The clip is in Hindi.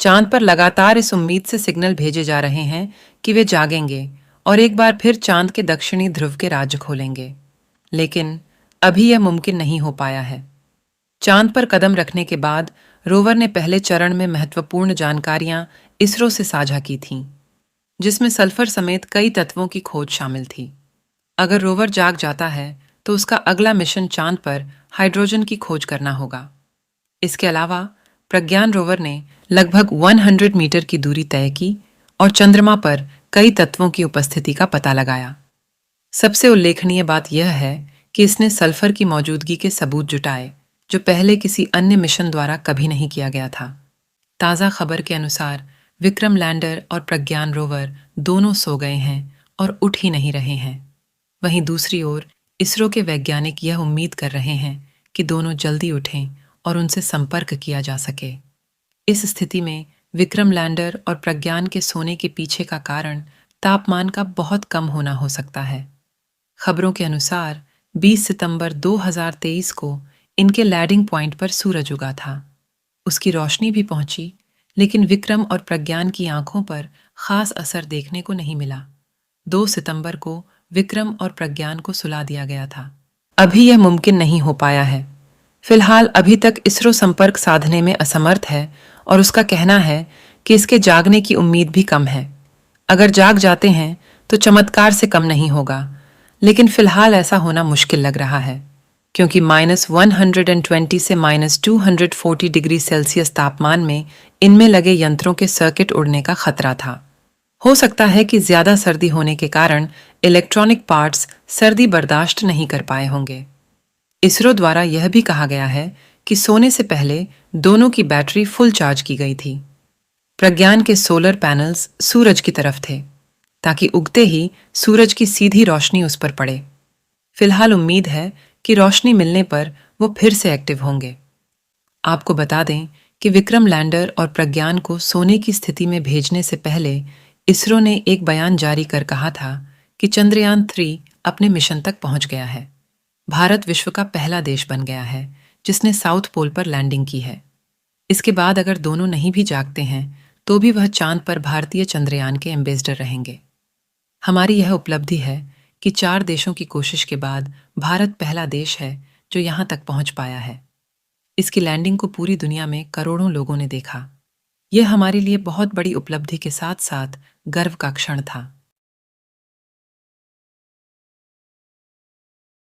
चांद पर लगातार इस उम्मीद से सिग्नल भेजे जा रहे हैं कि वे जागेंगे और एक बार फिर चांद के दक्षिणी ध्रुव के राज्य खोलेंगे। लेकिन अभी यह मुमकिन नहीं हो पाया है। चांद पर कदम रखने के बाद रोवर ने पहले चरण में महत्वपूर्ण जानकारियां इसरो से साझा की थीं, जिसमें सल्फर समेत कई तत्वों की खोज शामिल थी। अगर रोवर जाग जाता है तो उसका अगला मिशन चांद पर हाइड्रोजन की खोज करना होगा। इसके अलावा प्रज्ञान रोवर ने लगभग 100 मीटर की दूरी तय की और चंद्रमा पर कई तत्वों की उपस्थिति का पता लगाया। सबसे उल्लेखनीय बात यह है कि इसने सल्फर की मौजूदगी के सबूत जुटाए, जो पहले किसी अन्य मिशन द्वारा कभी नहीं किया गया था। ताज़ा खबर के अनुसार विक्रम लैंडर और प्रज्ञान रोवर दोनों सो गए हैं और उठ ही नहीं रहे हैं। वहीं दूसरी ओर इसरो के वैज्ञानिक यह उम्मीद कर रहे हैं कि दोनों जल्दी उठें और उनसे संपर्क किया जा सके। इस स्थिति में विक्रम लैंडर और प्रज्ञान के सोने के पीछे का कारण तापमान का बहुत कम होना हो सकता है। खबरों के अनुसार 20 सितंबर 2023 को इनके लैंडिंग पॉइंट पर सूरज उगा था। उसकी रोशनी भी पहुंची, लेकिन विक्रम और प्रज्ञान की आंखों पर खास असर देखने को नहीं मिला। 2 सितंबर को विक्रम और प्रज्ञान को सुला दिया गया था। अभी यह मुमकिन नहीं हो पाया है। फिलहाल अभी तक इसरो संपर्क साधने में असमर्थ है और उसका कहना है कि इसके जागने की उम्मीद भी कम है। अगर जाग जाते हैं तो चमत्कार से कम नहीं होगा, लेकिन फिलहाल ऐसा होना मुश्किल लग रहा है, क्योंकि -120 से -240 डिग्री सेल्सियस तापमान में इनमें लगे यंत्रों के सर्किट उड़ने का खतरा था। हो सकता है कि ज्यादा सर्दी होने के कारण इलेक्ट्रॉनिक पार्ट्स सर्दी बर्दाश्त नहीं कर पाए होंगे। इसरो द्वारा यह भी कहा गया है कि सोने से पहले दोनों की बैटरी फुल चार्ज की गई थी। प्रज्ञान के सोलर पैनल्स सूरज की तरफ थे, ताकि उगते ही सूरज की सीधी रोशनी उस पर पड़े। फिलहाल उम्मीद है कि रोशनी मिलने पर वो फिर से एक्टिव होंगे। आपको बता दें कि विक्रम लैंडर और प्रज्ञान को सोने की स्थिति में भेजने से पहले इसरो ने एक बयान जारी कर कहा था कि चंद्रयान 3 अपने मिशन तक पहुंच गया है। भारत विश्व का पहला देश बन गया है जिसने साउथ पोल पर लैंडिंग की है। इसके बाद अगर दोनों नहीं भी जागते हैं तो भी वह चांद पर भारतीय चंद्रयान के एम्बेसडर रहेंगे। हमारी यह उपलब्धि है कि 4 देशों की कोशिश के बाद भारत पहला देश है जो यहाँ तक पहुंच पाया है। इसकी लैंडिंग को पूरी दुनिया में करोड़ों लोगों ने देखा। यह हमारे लिए बहुत बड़ी उपलब्धि के साथ साथ गर्व का क्षण था।